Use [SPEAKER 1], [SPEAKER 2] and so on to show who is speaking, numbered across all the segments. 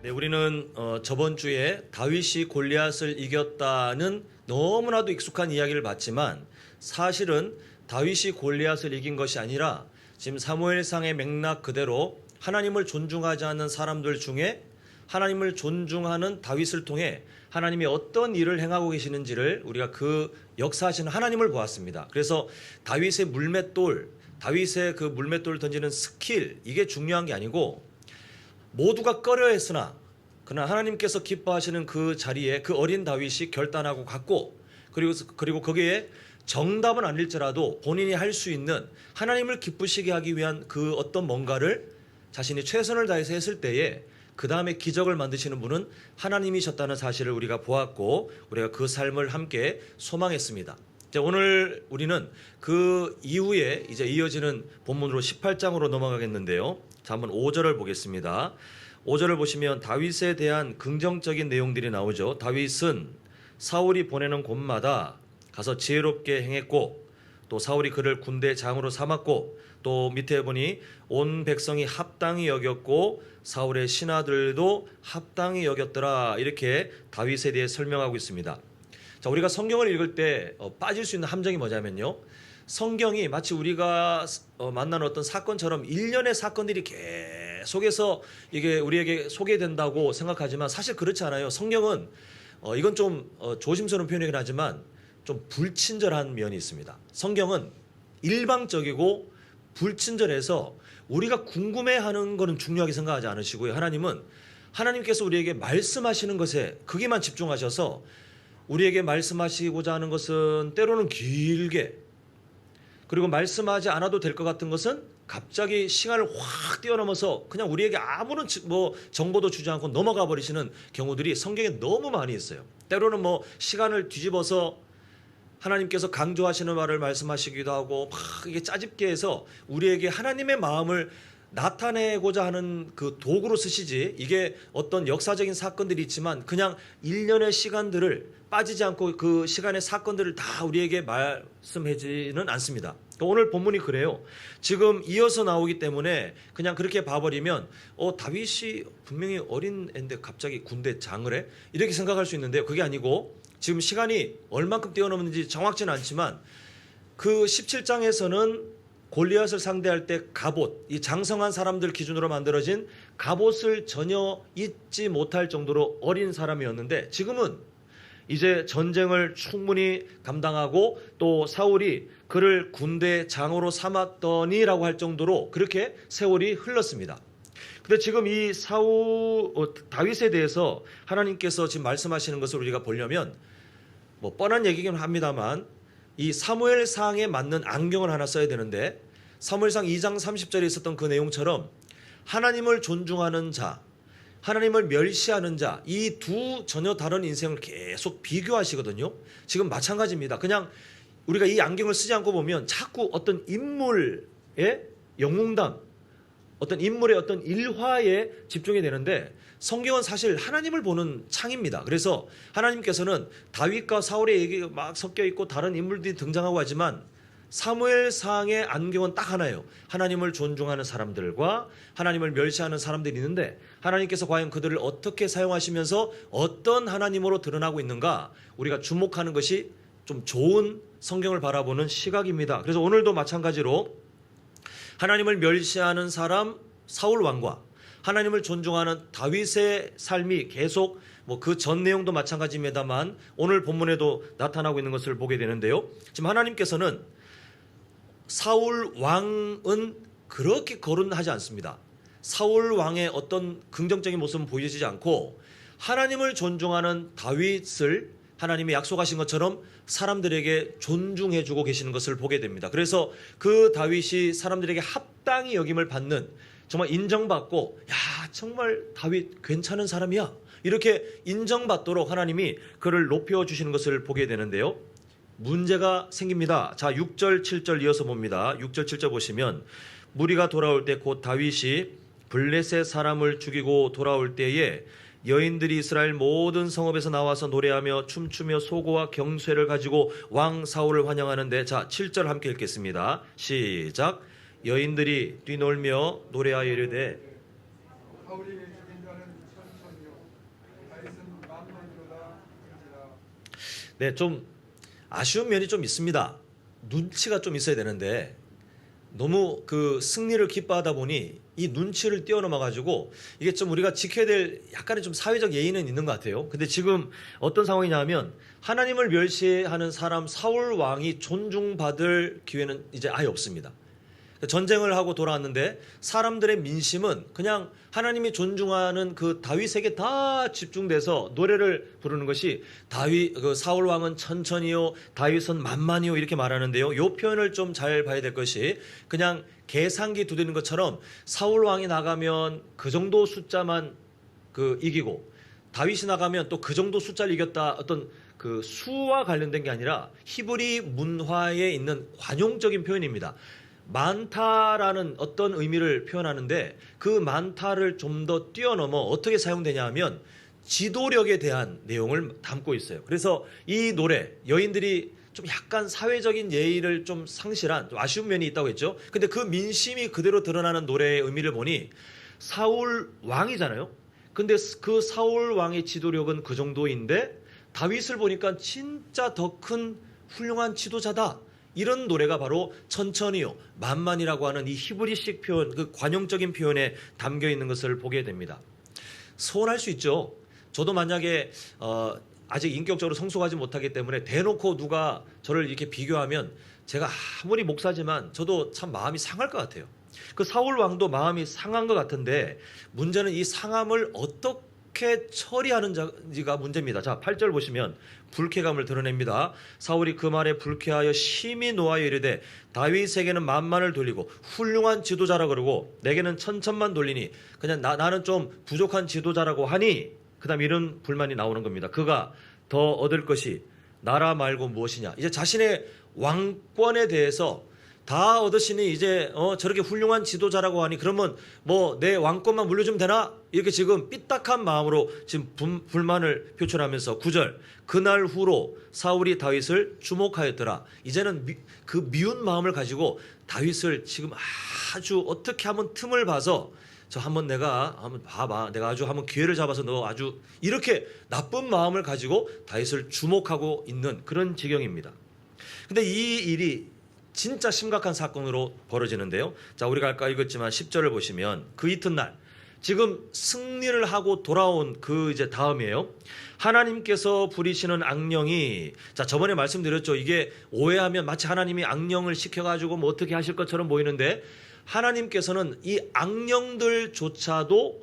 [SPEAKER 1] 네, 우리는 저번 주에 다윗이 골리앗을 이겼다는 너무나도 익숙한 이야기를 봤지만 사실은 다윗이 골리앗을 이긴 것이 아니라 지금 사무엘상의 맥락 그대로 하나님을 존중하지 않는 사람들 중에 하나님을 존중하는 다윗을 통해 하나님이 어떤 일을 행하고 계시는지를 우리가 그 역사하시는 하나님을 보았습니다. 그래서 다윗의 물맷돌, 다윗의 그 물맷돌을 던지는 스킬, 이게 중요한 게 아니고 모두가 꺼려했으나 그러나 하나님께서 기뻐하시는 그 자리에 그 어린 다윗이 결단하고 갔고 그리고 거기에 정답은 아닐지라도 본인이 할 수 있는 하나님을 기쁘시게 하기 위한 그 어떤 뭔가를 자신이 최선을 다해서 했을 때에 그 다음에 기적을 만드시는 분은 하나님이셨다는 사실을 우리가 보았고 우리가 그 삶을 함께 소망했습니다. 오늘 우리는 그 이후에 이제 이어지는 본문으로 18장으로 넘어가겠는데요. 자, 한번 5절을 보겠습니다. 5절을 보시면 다윗에 대한 긍정적인 내용들이 나오죠. 다윗은 사울이 보내는 곳마다 가서 지혜롭게 행했고 또 사울이 그를 군대 장으로 삼았고 또 밑에 보니 온 백성이 합당히 여겼고 사울의 신하들도 합당히 여겼더라. 이렇게 다윗에 대해 설명하고 있습니다. 자, 우리가 성경을 읽을 때 빠질 수 있는 함정이 뭐냐면요. 성경이 마치 우리가 만나는 어떤 사건처럼 일련의 사건들이 계속해서 이게 우리에게 소개된다고 생각하지만 사실 그렇지 않아요. 성경은 이건 좀 조심스러운 표현이긴 하지만 좀 불친절한 면이 있습니다. 성경은 일방적이고 불친절해서 우리가 궁금해하는 거는 중요하게 생각하지 않으시고요. 하나님께서 우리에게 말씀하시는 것에 거기만 집중하셔서 우리에게 말씀하시고자 하는 것은 때로는 길게 그리고 말씀하지 않아도 될 것 같은 것은 갑자기 시간을 확 뛰어넘어서 그냥 우리에게 아무런 정보도 주지 않고 넘어가 버리시는 경우들이 성경에 너무 많이 있어요. 때로는 시간을 뒤집어서 하나님께서 강조하시는 말을 말씀하시기도 하고 막 이게 짜집게 해서 우리에게 하나님의 마음을 나타내고자 하는 그 도구로 쓰시지 이게 어떤 역사적인 사건들이 있지만 그냥 일련의 시간들을 빠지지 않고 그 시간의 사건들을 다 우리에게 말씀하지는 않습니다. 오늘 본문이 그래요. 지금 이어서 나오기 때문에 그냥 그렇게 봐버리면 다윗이 분명히 어린 애인데 갑자기 군대 장을 해? 이렇게 생각할 수 있는데요. 그게 아니고 지금 시간이 얼만큼 뛰어넘는지 정확지는 않지만 그 17장에서는 골리앗을 상대할 때 갑옷, 이 장성한 사람들 기준으로 만들어진 갑옷을 전혀 잊지 못할 정도로 어린 사람이었는데 지금은 이제 전쟁을 충분히 감당하고 또 사울이 그를 군대 장으로 삼았더니라고 할 정도로 그렇게 세월이 흘렀습니다. 근데 지금 이 다윗에 대해서 하나님께서 지금 말씀하시는 것을 우리가 보려면 뻔한 얘기긴 합니다만 이 사무엘상에 맞는 안경을 하나 써야 되는데 사무엘상 2장 30절에 있었던 그 내용처럼 하나님을 존중하는 자, 하나님을 멸시하는 자, 이 두 전혀 다른 인생을 계속 비교하시거든요. 지금 마찬가지입니다. 그냥 우리가 이 안경을 쓰지 않고 보면 자꾸 어떤 인물의 영웅담, 어떤 인물의 어떤 일화에 집중이 되는데 성경은 사실 하나님을 보는 창입니다. 그래서 하나님께서는 다윗과 사울의 얘기가 막 섞여 있고 다른 인물들이 등장하고 하지만 사무엘상의 안경은 딱 하나예요. 하나님을 존중하는 사람들과 하나님을 멸시하는 사람들이 있는데 하나님께서 과연 그들을 어떻게 사용하시면서 어떤 하나님으로 드러나고 있는가 우리가 주목하는 것이 좀 좋은 성경을 바라보는 시각입니다. 그래서 오늘도 마찬가지로 하나님을 멸시하는 사람 사울 왕과 하나님을 존중하는 다윗의 삶이 계속 그 전 내용도 마찬가지입니다만 오늘 본문에도 나타나고 있는 것을 보게 되는데요. 지금 하나님께서는 사울 왕은 그렇게 거론하지 않습니다. 사울 왕의 어떤 긍정적인 모습은 보여지지 않고 하나님을 존중하는 다윗을 하나님이 약속하신 것처럼 사람들에게 존중해주고 계시는 것을 보게 됩니다. 그래서 그 다윗이 사람들에게 합당히 여김을 받는 정말 인정받고 정말 다윗 괜찮은 사람이야 이렇게 인정받도록 하나님이 그를 높여주시는 것을 보게 되는데요. 문제가 생깁니다. 자, 6절 7절 이어서 봅니다. 6절 7절 보시면 무리가 돌아올 때 곧 다윗이 블레셋 사람을 죽이고 돌아올 때에 여인들이 이스라엘 모든 성읍에서 나와서 노래하며 춤추며 소고와 경쇠를 가지고 왕 사울을 환영하는데 자 7절 함께 읽겠습니다. 시작. 여인들이 뛰놀며 노래하여 이르되
[SPEAKER 2] 사울이 죽인 자는 천천히
[SPEAKER 1] 네, 좀 아쉬운 면이 좀 있습니다. 눈치가 좀 있어야 되는데 너무 그 승리를 기뻐하다 보니 이 눈치를 뛰어넘어 가지고 이게 좀 우리가 지켜야 될 약간의 좀 사회적 예의는 있는 것 같아요. 근데 지금 어떤 상황이냐면 하나님을 멸시하는 사람 사울 왕이 존중받을 기회는 이제 아예 없습니다. 전쟁을 하고 돌아왔는데 사람들의 민심은 그냥 하나님이 존중하는 그 다윗에게 다 집중돼서 노래를 부르는 것이 다윗 그 사울 왕은 천천히요 다윗은 만만히요 이렇게 말하는데요. 요 표현을 좀 잘 봐야 될 것이 그냥 계산기 두드리는 것처럼 사울 왕이 나가면 그 정도 숫자만 그 이기고 다윗이 나가면 또 그 정도 숫자를 이겼다 어떤 그 수와 관련된 게 아니라 히브리 문화에 있는 관용적인 표현입니다. 많다라는 어떤 의미를 표현하는데 그 많다를 좀 더 뛰어넘어 어떻게 사용되냐 하면 지도력에 대한 내용을 담고 있어요. 그래서 이 노래 여인들이 좀 약간 사회적인 예의를 좀 상실한 좀 아쉬운 면이 있다고 했죠. 근데 그 민심이 그대로 드러나는 노래의 의미를 보니 사울 왕이잖아요. 근데 그 사울 왕의 지도력은 그 정도인데 다윗을 보니까 진짜 더 큰 훌륭한 지도자다. 이런 노래가 바로 천천히요 만만이라고 하는 이 히브리식 표현 그 관용적인 표현에 담겨 있는 것을 보게 됩니다. 서운할 수 있죠. 저도 만약에 아직 인격적으로 성숙하지 못하기 때문에 대놓고 누가 저를 이렇게 비교하면 제가 아무리 목사지만 저도 참 마음이 상할 것 같아요. 그 사울 왕도 마음이 상한 것 같은데 문제는 이 상함을 어떻게 처리하는지가 문제입니다. 자, 8절 보시면 불쾌감을 드러냅니다. 사울이 그 말에 불쾌하여 심히 노하여 이르되 다윗에게는 만만을 돌리고 훌륭한 지도자라 그러고 내게는 천천만 돌리니 그냥 나는 좀 부족한 지도자라고 하니 그다음 이런 불만이 나오는 겁니다. 그가 더 얻을 것이 나라 말고 무엇이냐. 이제 자신의 왕권에 대해서 다 얻으시니 이제 저렇게 훌륭한 지도자라고 하니 그러면 뭐 내 왕권만 물려주면 되나? 이렇게 지금 삐딱한 마음으로 지금 불만을 표출하면서 9절 그날 후로 사울이 다윗을 주목하였더라. 이제는 그 미운 마음을 가지고 다윗을 지금 아주 어떻게 하면 틈을 봐서 저 내가 한번 봐봐. 내가 아주 한번 기회를 잡아서 너 아주 이렇게 나쁜 마음을 가지고 다윗을 주목하고 있는 그런 지경입니다. 근데 이 일이 진짜 심각한 사건으로 벌어지는데요. 자, 우리가 아까 읽었지만 10절을 보시면 그 이튿날 지금 승리를 하고 돌아온 그 이제 다음이에요. 하나님께서 부리시는 악령이 자 저번에 말씀드렸죠. 이게 오해하면 마치 하나님이 악령을 시켜가지고 뭐 어떻게 하실 것처럼 보이는데 하나님께서는 이 악령들조차도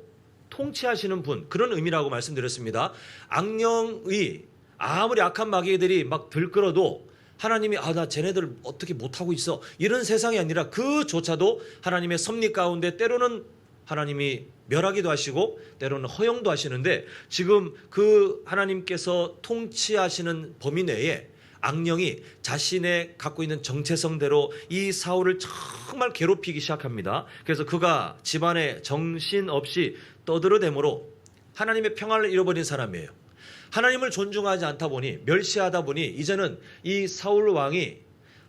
[SPEAKER 1] 통치하시는 분 그런 의미라고 말씀드렸습니다. 악령이 아무리 악한 마귀들이 막 들끓어도 하나님이 나 쟤네들 어떻게 못하고 있어 이런 세상이 아니라 그조차도 하나님의 섭리 가운데 때로는 하나님이 멸하기도 하시고 때로는 허용도 하시는데 지금 그 하나님께서 통치하시는 범위 내에 악령이 자신의 갖고 있는 정체성대로 이 사울을 정말 괴롭히기 시작합니다. 그래서 그가 집안에 정신없이 떠들어대므로 하나님의 평안을 잃어버린 사람이에요. 하나님을 존중하지 않다 보니 멸시하다 보니 이제는 이 사울 왕이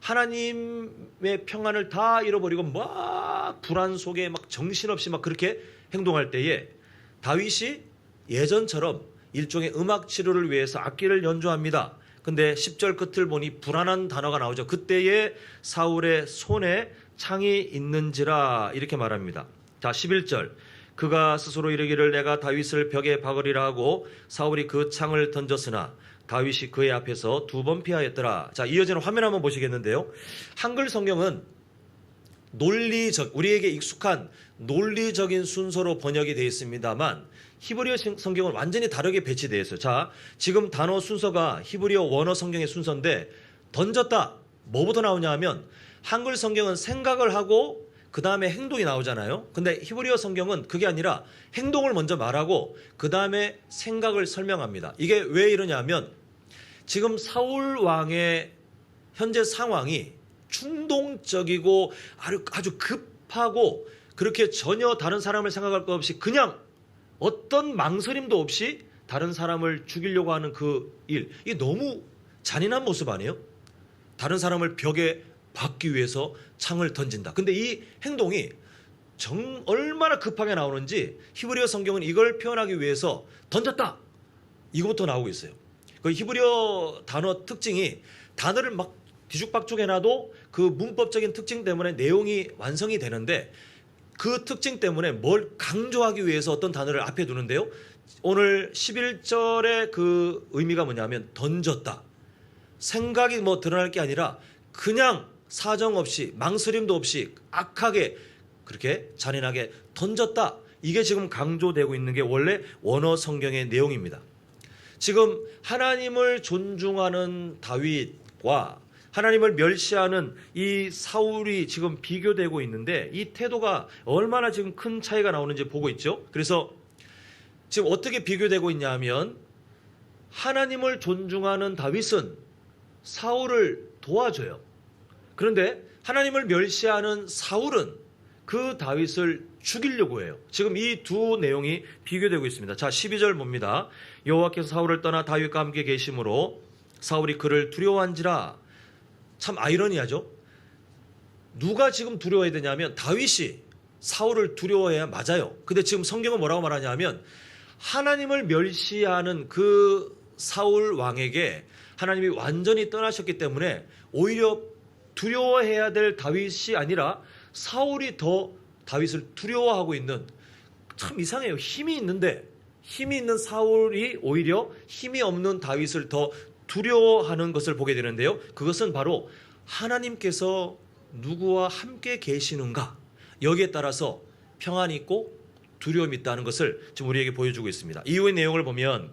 [SPEAKER 1] 하나님의 평안을 다 잃어버리고 막 불안 속에 막 정신없이 막 그렇게 행동할 때에 다윗이 예전처럼 일종의 음악 치료를 위해서 악기를 연주합니다. 근데 10절 끝을 보니 불안한 단어가 나오죠. 그때에 사울의 손에 창이 있는지라 이렇게 말합니다. 자, 11절 그가 스스로 이르기를 내가 다윗을 벽에 박으리라 하고 사울이 그 창을 던졌으나 다윗이 그의 앞에서 2번 피하였더라. 자, 이어지는 화면 한번 보시겠는데요. 한글 성경은 우리에게 익숙한 논리적인 순서로 번역이 되어 있습니다만 히브리어 성경은 완전히 다르게 배치되어 있어요. 자, 지금 단어 순서가 히브리어 원어 성경의 순서인데 던졌다. 뭐부터 나오냐 하면 한글 성경은 생각을 하고 그 다음에 행동이 나오잖아요. 근데 히브리어 성경은 그게 아니라 행동을 먼저 말하고 그 다음에 생각을 설명합니다. 이게 왜 이러냐 하면 지금 사울 왕의 현재 상황이 충동적이고 아주 급하고 그렇게 전혀 다른 사람을 생각할 것 없이 그냥 어떤 망설임도 없이 다른 사람을 죽이려고 하는 그 일, 이게 너무 잔인한 모습 아니에요? 다른 사람을 벽에 박기 위해서 창을 던진다. 근데 이 행동이 얼마나 급하게 나오는지 히브리어 성경은 이걸 표현하기 위해서 던졌다. 이거부터 나오고 있어요. 그 히브리어 단어 특징이 단어를 막 뒤죽박죽 해놔도 그 문법적인 특징 때문에 내용이 완성이 되는데 그 특징 때문에 뭘 강조하기 위해서 어떤 단어를 앞에 두는데요. 오늘 11절의 그 의미가 뭐냐면 던졌다. 생각이 뭐 드러날 게 아니라 그냥 사정 없이 망설임도 없이 악하게 그렇게 잔인하게 던졌다. 이게 지금 강조되고 있는 게 원래 원어 성경의 내용입니다. 지금 하나님을 존중하는 다윗과 하나님을 멸시하는 이 사울이 지금 비교되고 있는데 이 태도가 얼마나 지금 큰 차이가 나오는지 보고 있죠. 그래서 지금 어떻게 비교되고 있냐 하면 하나님을 존중하는 다윗은 사울을 도와줘요. 그런데 하나님을 멸시하는 사울은 그 다윗을 죽이려고 해요. 지금 이 두 내용이 비교되고 있습니다. 자, 12절 봅니다. 여호와께서 사울을 떠나 다윗과 함께 계심으로 사울이 그를 두려워한지라. 참 아이러니하죠. 누가 지금 두려워해야 되냐면 다윗이 사울을 두려워해야 맞아요. 근데 지금 성경은 뭐라고 말하냐면 하나님을 멸시하는 그 사울 왕에게 하나님이 완전히 떠나셨기 때문에 오히려 두려워해야 될 다윗이 아니라 사울이 더 다윗을 두려워하고 있는, 참 이상해요. 힘이 있는데 힘이 있는 사울이 오히려 힘이 없는 다윗을 더 두려워하는 것을 보게 되는데요. 그것은 바로 하나님께서 누구와 함께 계시는가, 여기에 따라서 평안이 있고 두려움이 있다는 것을 지금 우리에게 보여주고 있습니다. 이후의 내용을 보면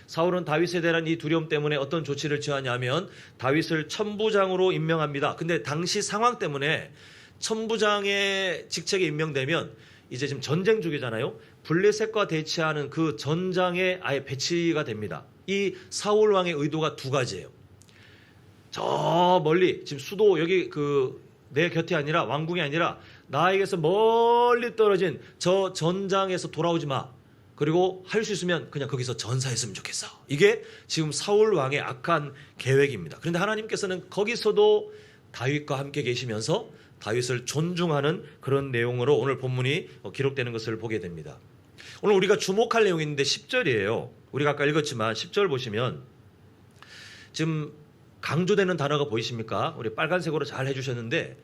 [SPEAKER 1] 사울은 다윗에 대한 이 두려움 때문에 어떤 조치를 취하냐면 다윗을 천부장으로 임명합니다. 근데 당시 상황 때문에 천부장의 직책에 임명되면 이제 지금 전쟁 중이잖아요. 블레셋과 대치하는 그 전장에 아예 배치가 됩니다. 이 사울 왕의 의도가 두 가지예요. 저 멀리 지금 수도 여기 그 내 곁이 아니라 왕궁이 아니라 나에게서 멀리 떨어진 저 전장에서 돌아오지 마. 그리고 할 수 있으면 그냥 거기서 전사했으면 좋겠어. 이게 지금 사울 왕의 악한 계획입니다. 그런데 하나님께서는 거기서도 다윗과 함께 계시면서 다윗을 존중하는 그런 내용으로 오늘 본문이 기록되는 것을 보게 됩니다. 오늘 우리가 주목할 내용이 있는데 10절이에요. 우리가 아까 읽었지만 10절 보시면 지금 강조되는 단어가 보이십니까? 우리 빨간색으로 잘 해주셨는데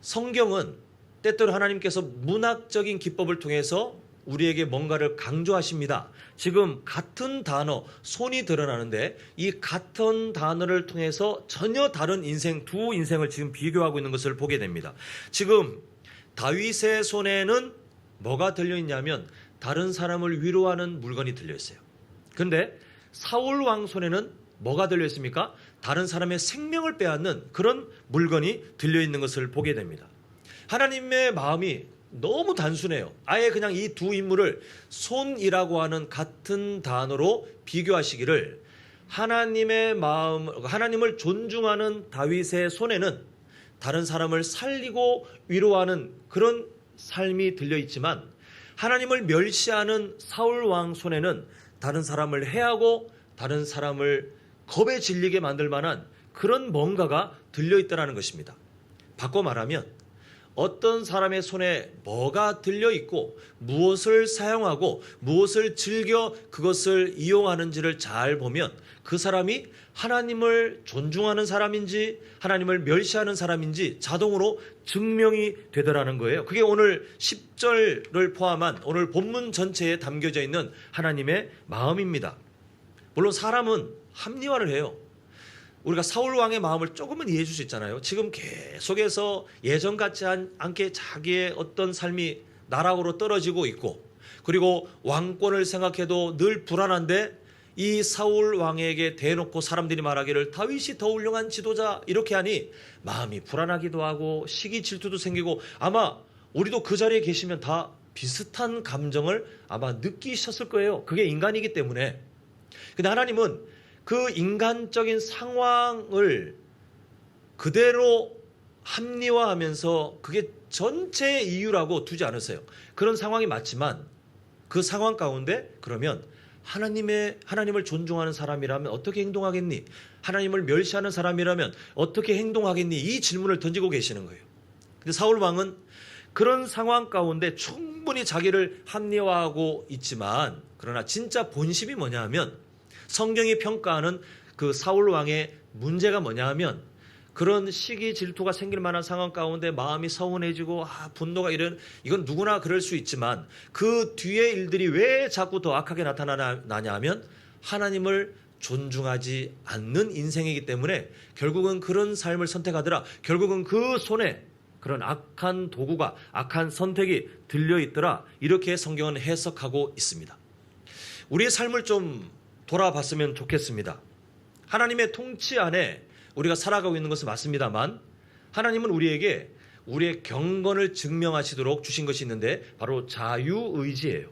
[SPEAKER 1] 성경은 때때로 하나님께서 문학적인 기법을 통해서 우리에게 뭔가를 강조하십니다. 지금 같은 단어, 손이 드러나는데 이 같은 단어를 통해서 전혀 다른 인생, 두 인생을 지금 비교하고 있는 것을 보게 됩니다. 지금 다윗의 손에는 뭐가 들려있냐면 다른 사람을 위로하는 물건이 들려있어요. 그런데 사울 왕 손에는 뭐가 들려있습니까? 다른 사람의 생명을 빼앗는 그런 물건이 들려있는 것을 보게 됩니다. 하나님의 마음이 너무 단순해요. 아예 그냥 이 두 인물을 손이라고 하는 같은 단어로 비교하시기를 하나님의 마음, 하나님을 존중하는 다윗의 손에는 다른 사람을 살리고 위로하는 그런 삶이 들려있지만 하나님을 멸시하는 사울 왕 손에는 다른 사람을 해하고 다른 사람을 겁에 질리게 만들 만한 그런 뭔가가 들려있다는 것입니다. 바꿔 말하면 어떤 사람의 손에 뭐가 들려있고 무엇을 사용하고 무엇을 즐겨 그것을 이용하는지를 잘 보면 그 사람이 하나님을 존중하는 사람인지 하나님을 멸시하는 사람인지 자동으로 증명이 되더라는 거예요. 그게 오늘 10절을 포함한 오늘 본문 전체에 담겨져 있는 하나님의 마음입니다. 물론 사람은 합리화를 해요. 우리가 사울 왕의 마음을 조금은 이해해 줄 수 있잖아요. 지금 계속해서 예전 같지 않게 자기의 어떤 삶이 나락으로 떨어지고 있고 그리고 왕권을 생각해도 늘 불안한데 이 사울 왕에게 대놓고 사람들이 말하기를 다윗이 더 훌륭한 지도자 이렇게 하니 마음이 불안하기도 하고 시기 질투도 생기고 아마 우리도 그 자리에 계시면 다 비슷한 감정을 아마 느끼셨을 거예요. 그게 인간이기 때문에. 근데 하나님은 그 인간적인 상황을 그대로 합리화하면서 그게 전체의 이유라고 두지 않으세요. 그런 상황이 맞지만 그 상황 가운데 그러면 하나님을 존중하는 사람이라면 어떻게 행동하겠니? 하나님을 멸시하는 사람이라면 어떻게 행동하겠니? 이 질문을 던지고 계시는 거예요. 근데 사울 왕은 그런 상황 가운데 충분히 자기를 합리화하고 있지만 그러나 진짜 본심이 뭐냐 하면 성경이 평가하는 그 사울 왕의 문제가 뭐냐 하면 그런 시기 질투가 생길 만한 상황 가운데 마음이 서운해지고 분노가 이건 누구나 그럴 수 있지만 그 뒤의 일들이 왜 자꾸 더 악하게 나타나냐 하면 하나님을 존중하지 않는 인생이기 때문에 결국은 그런 삶을 선택하더라. 결국은 그 손에 그런 악한 도구가 악한 선택이 들려있더라. 이렇게 성경은 해석하고 있습니다. 우리의 삶을 좀 돌아봤으면 좋겠습니다. 하나님의 통치 안에 우리가 살아가고 있는 것은 맞습니다만 하나님은 우리에게 우리의 경건을 증명하시도록 주신 것이 있는데 바로 자유의지예요.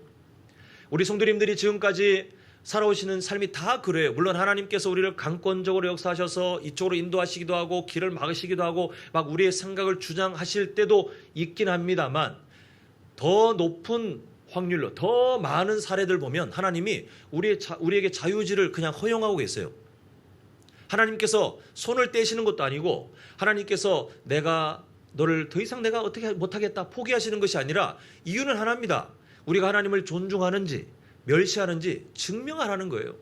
[SPEAKER 1] 우리 성도님들이 지금까지 살아오시는 삶이 다 그래요. 물론 하나님께서 우리를 강권적으로 역사하셔서 이쪽으로 인도하시기도 하고 길을 막으시기도 하고 막 우리의 생각을 주장하실 때도 있긴 합니다만 더 높은 확률로 더 많은 사례들 보면 하나님이 우리에게 자유의지를 그냥 허용하고 계세요. 하나님께서 손을 떼시는 것도 아니고 하나님께서 내가 너를 더 이상 내가 어떻게 못하겠다 포기하시는 것이 아니라 이유는 하나입니다. 우리가 하나님을 존중하는지 멸시하는지 증명하라는 거예요.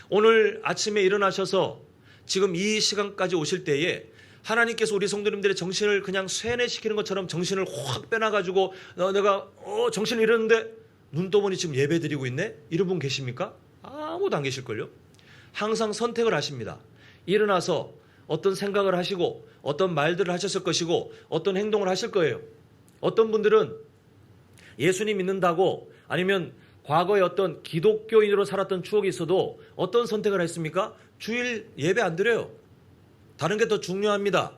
[SPEAKER 1] 오늘 아침에 일어나셔서 지금 이 시간까지 오실 때에 하나님께서 우리 성도님들의 정신을 그냥 쇠뇌시키는 것처럼 정신을 확 빼놔가지고 내가 정신을 잃었는데 눈 떠보니 지금 예배 드리고 있네? 이런 분 계십니까? 아무도 안 계실걸요? 항상 선택을 하십니다. 일어나서 어떤 생각을 하시고 어떤 말들을 하셨을 것이고 어떤 행동을 하실 거예요. 어떤 분들은 예수님 믿는다고 아니면 과거에 어떤 기독교인으로 살았던 추억이 있어도 어떤 선택을 했습니까? 주일 예배 안 드려요. 다른 게 더 중요합니다.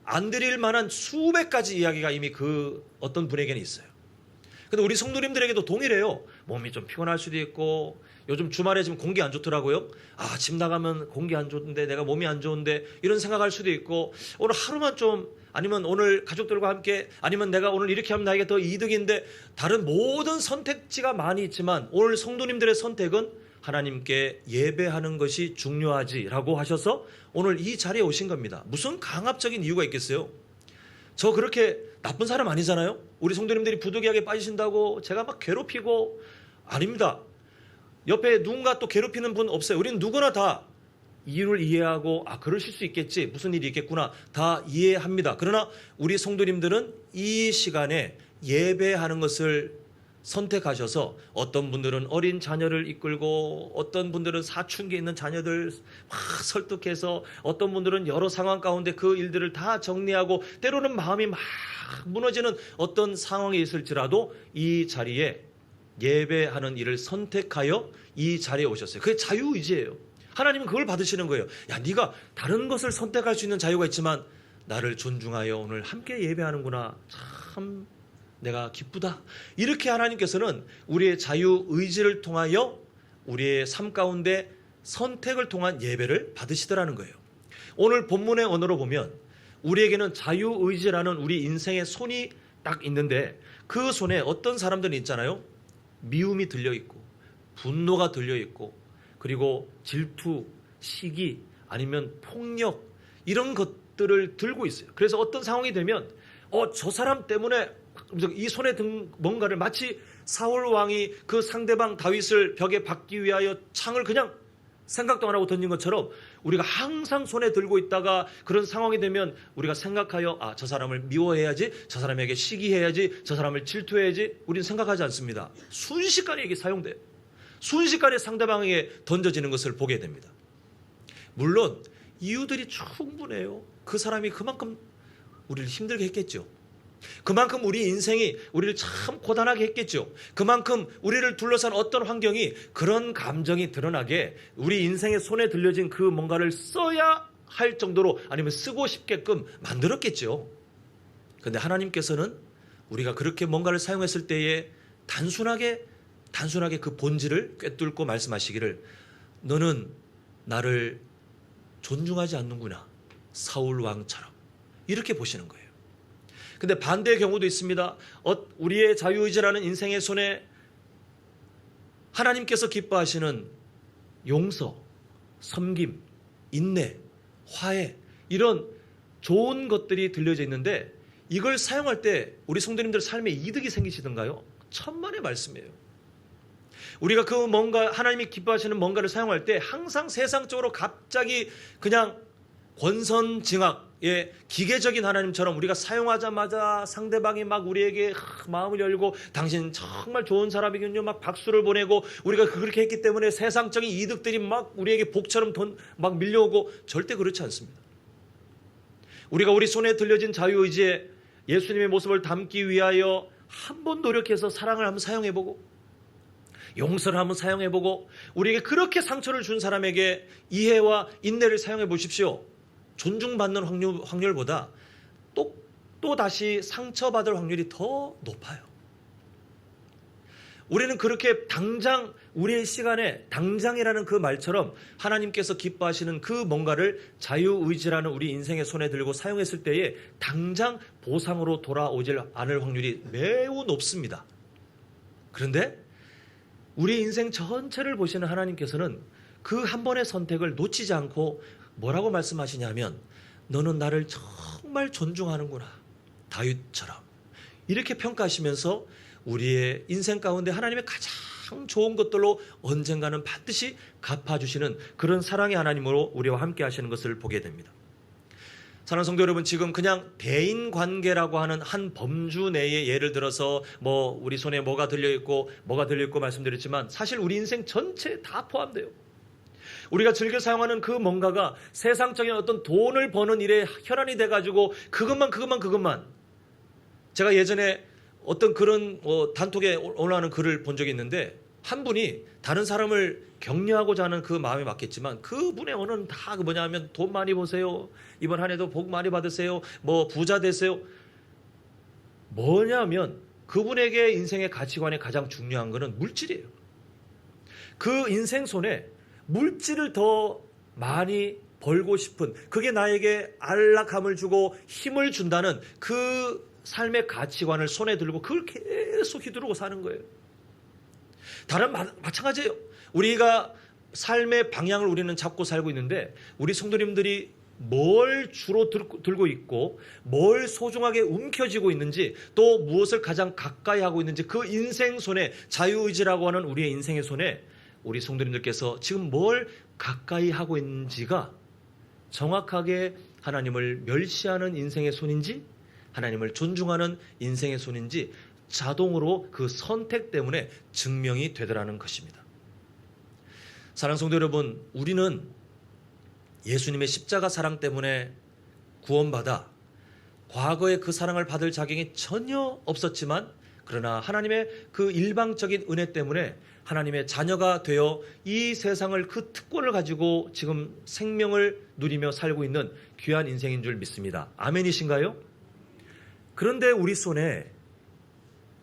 [SPEAKER 1] 안 드릴 만한 수백 가지 이야기가 이미 그 어떤 분에게는 있어요. 근데 우리 성도님들에게도 동일해요. 몸이 좀 피곤할 수도 있고 요즘 주말에 지금 공기 안 좋더라고요. 집 나가면 공기 안 좋은데 내가 몸이 안 좋은데 이런 생각할 수도 있고 오늘 하루만 좀 아니면 오늘 가족들과 함께 아니면 내가 오늘 이렇게 하면 나에게 더 이득인데 다른 모든 선택지가 많이 있지만 오늘 성도님들의 선택은 하나님께 예배하는 것이 중요하지라고 하셔서 오늘 이 자리에 오신 겁니다. 무슨 강압적인 이유가 있겠어요? 저 그렇게 나쁜 사람 아니잖아요. 우리 성도님들이 부득이하게 빠지신다고 제가 막 괴롭히고 아닙니다. 옆에 누군가 또 괴롭히는 분 없어요. 우리는 누구나 다 이유를 이해하고 그러실 수 있겠지 무슨 일이 있겠구나 다 이해합니다. 그러나 우리 성도님들은 이 시간에 예배하는 것을 선택하셔서 어떤 분들은 어린 자녀를 이끌고 어떤 분들은 사춘기에 있는 자녀들 막 설득해서 어떤 분들은 여러 상황 가운데 그 일들을 다 정리하고 때로는 마음이 막 무너지는 어떤 상황이 있을지라도 이 자리에 예배하는 일을 선택하여 이 자리에 오셨어요. 그게 자유의지예요. 하나님은 그걸 받으시는 거예요. 야, 네가 다른 것을 선택할 수 있는 자유가 있지만 나를 존중하여 오늘 함께 예배하는구나. 참 내가 기쁘다. 이렇게 하나님께서는 우리의 자유의지를 통하여 우리의 삶 가운데 선택을 통한 예배를 받으시더라는 거예요. 오늘 본문의 언어로 보면 우리에게는 자유의지라는 우리 인생의 손이 딱 있는데 그 손에 어떤 사람들이 있잖아요. 미움이 들려있고 분노가 들려있고 그리고 질투, 시기 아니면 폭력 이런 것들을 들고 있어요. 그래서 어떤 상황이 되면 저 사람 때문에 이 손에 든 뭔가를 마치 사울 왕이 그 상대방 다윗을 벽에 박기 위하여 창을 그냥 생각도 안 하고 던진 것처럼 우리가 항상 손에 들고 있다가 그런 상황이 되면 우리가 생각하여 저 사람을 미워해야지, 저 사람에게 시기해야지, 저 사람을 질투해야지 우리는 생각하지 않습니다. 순식간에 이게 사용돼요. 순식간에 상대방에게 던져지는 것을 보게 됩니다. 물론 이유들이 충분해요. 그 사람이 그만큼 우리를 힘들게 했겠죠. 그만큼 우리 인생이 우리를 참 고단하게 했겠죠. 그만큼 우리를 둘러싼 어떤 환경이 그런 감정이 드러나게 우리 인생의 손에 들려진 그 뭔가를 써야 할 정도로 아니면 쓰고 싶게끔 만들었겠죠. 그런데 하나님께서는 우리가 그렇게 뭔가를 사용했을 때에 단순하게 그 본질을 꿰뚫고 말씀하시기를 너는 나를 존중하지 않는구나. 사울 왕처럼. 이렇게 보시는 거예요. 근데 반대의 경우도 있습니다. 우리의 자유의지라는 인생의 손에 하나님께서 기뻐하시는 용서, 섬김, 인내, 화해 이런 좋은 것들이 들려져 있는데 이걸 사용할 때 우리 성도님들 삶에 이득이 생기시던가요? 천만의 말씀이에요. 우리가 그 뭔가 하나님이 기뻐하시는 뭔가를 사용할 때 항상 세상적으로 갑자기 그냥 권선징악의 기계적인 하나님처럼 우리가 사용하자마자 상대방이 막 우리에게 마음을 열고 당신 정말 좋은 사람이군요 막 박수를 보내고 우리가 그렇게 했기 때문에 세상적인 이득들이 막 우리에게 복처럼 막 밀려오고 절대 그렇지 않습니다. 우리가 우리 손에 들려진 자유의지에 예수님의 모습을 담기 위하여 한번 노력해서 사랑을 한번 사용해보고 용서를 한번 사용해보고 우리에게 그렇게 상처를 준 사람에게 이해와 인내를 사용해 보십시오. 존중받는 확률보다 또 다시 상처받을 확률이 더 높아요. 우리는 그렇게 당장 우리의 시간에 당장이라는 그 말처럼 하나님께서 기뻐하시는 그 뭔가를 자유의지라는 우리 인생의 손에 들고 사용했을 때에 당장 보상으로 돌아오질 않을 확률이 매우 높습니다. 그런데 우리 인생 전체를 보시는 하나님께서는 그 한 번의 선택을 놓치지 않고 뭐라고 말씀하시냐면 너는 나를 정말 존중하는구나. 다윗처럼. 이렇게 평가하시면서 우리의 인생 가운데 하나님의 가장 좋은 것들로 언젠가는 반드시 갚아주시는 그런 사랑의 하나님으로 우리와 함께 하시는 것을 보게 됩니다. 사랑하는 성도 여러분, 지금 그냥 대인관계라고 하는 한 범주 내에 예를 들어서 우리 손에 뭐가 들려있고 말씀드렸지만 사실 우리 인생 전체에 다 포함돼요. 우리가 즐겨 사용하는 그 뭔가가 세상적인 어떤 돈을 버는 일에 혈안이 돼가지고 그것만 제가 예전에 어떤 그런 단톡에 올라오는 글을 본 적이 있는데 한 분이 다른 사람을 격려하고자 하는 그 마음이 맞겠지만 그분의 언어는 다 뭐냐면 돈 많이 버세요. 이번 한 해도 복 많이 받으세요. 부자 되세요. 뭐냐면 그분에게 인생의 가치관에 가장 중요한 것은 물질이에요. 그 인생 손에 물질을 더 많이 벌고 싶은 그게 나에게 안락함을 주고 힘을 준다는 그 삶의 가치관을 손에 들고 그걸 계속 휘두르고 사는 거예요. 마찬가지예요. 우리가 삶의 방향을 우리는 잡고 살고 있는데 우리 성도님들이 뭘 주로 들고 있고 뭘 소중하게 움켜쥐고 있는지 또 무엇을 가장 가까이 하고 있는지 그 인생 손에 자유의지라고 하는 우리의 인생의 손에 우리 성도님들께서 지금 뭘 가까이 하고 있는지가 정확하게 하나님을 멸시하는 인생의 손인지 하나님을 존중하는 인생의 손인지 자동으로 그 선택 때문에 증명이 되더라는 것입니다. 사랑하는 성도 여러분, 우리는 예수님의 십자가 사랑 때문에 구원받아 과거에 그 사랑을 받을 자격이 전혀 없었지만 그러나 하나님의 그 일방적인 은혜 때문에 하나님의 자녀가 되어 이 세상을 그 특권을 가지고 지금 생명을 누리며 살고 있는 귀한 인생인 줄 믿습니다. 아멘이신가요? 그런데 우리 손에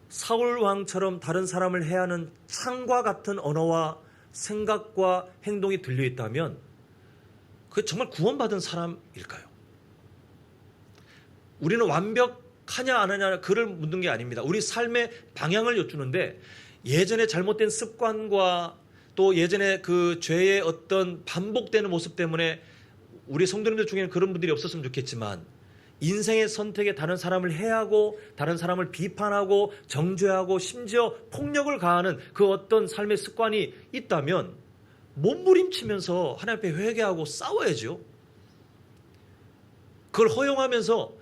[SPEAKER 1] 사울 왕처럼 다른 사람을 해하는 창과 같은 언어와 생각과 행동이 들려있다면 그게 정말 구원받은 사람일까요? 우리는 완벽하냐 안 하냐 그를 묻는 게 아닙니다. 우리 삶의 방향을 여쭈는데 예전에 잘못된 습관과 또 예전에 그 죄의 어떤 반복되는 모습 때문에 우리 성도님들 중에는 그런 분들이 없었으면 좋겠지만 인생의 선택에 다른 사람을 해하고 다른 사람을 비판하고 정죄하고 심지어 폭력을 가하는 그 어떤 삶의 습관이 있다면 몸부림치면서 하나님 앞에 회개하고 싸워야죠. 그걸 허용하면서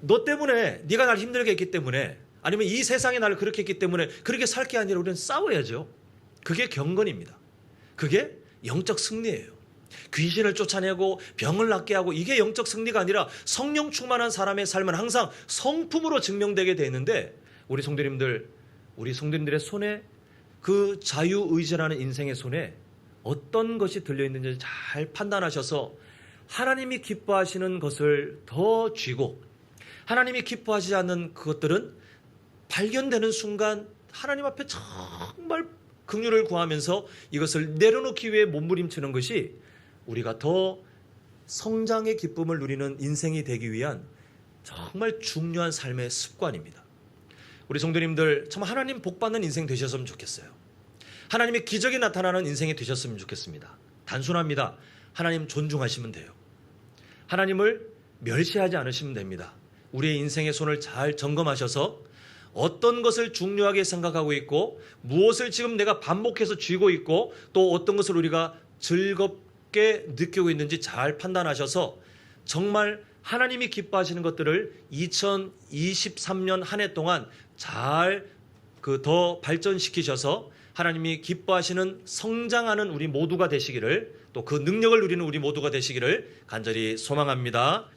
[SPEAKER 1] 너 때문에 네가 날 힘들게 했기 때문에 아니면 이 세상이 나를 그렇게 했기 때문에 그렇게 살 게 아니라 우리는 싸워야죠. 그게 경건입니다. 그게 영적 승리예요. 귀신을 쫓아내고 병을 낫게 하고 이게 영적 승리가 아니라 성령 충만한 사람의 삶은 항상 성품으로 증명되게 되는데 우리 성도님들의 손에 그 자유의지라는 인생의 손에 어떤 것이 들려있는지 잘 판단하셔서 하나님이 기뻐하시는 것을 더 쥐고 하나님이 기뻐하지 않는 그것들은 발견되는 순간 하나님 앞에 정말 긍휼을 구하면서 이것을 내려놓기 위해 몸부림치는 것이 우리가 더 성장의 기쁨을 누리는 인생이 되기 위한 정말 중요한 삶의 습관입니다. 우리 성도님들 참 하나님 복받는 인생 되셨으면 좋겠어요. 하나님의 기적이 나타나는 인생이 되셨으면 좋겠습니다. 단순합니다. 하나님 존중하시면 돼요. 하나님을 멸시하지 않으시면 됩니다. 우리의 인생의 손을 잘 점검하셔서 어떤 것을 중요하게 생각하고 있고 무엇을 지금 내가 반복해서 쥐고 있고 또 어떤 것을 우리가 즐겁게 느끼고 있는지 잘 판단하셔서 정말 하나님이 기뻐하시는 것들을 2023년 한 해 동안 잘 더 발전시키셔서 하나님이 기뻐하시는 성장하는 우리 모두가 되시기를 또 그 능력을 누리는 우리 모두가 되시기를 간절히 소망합니다.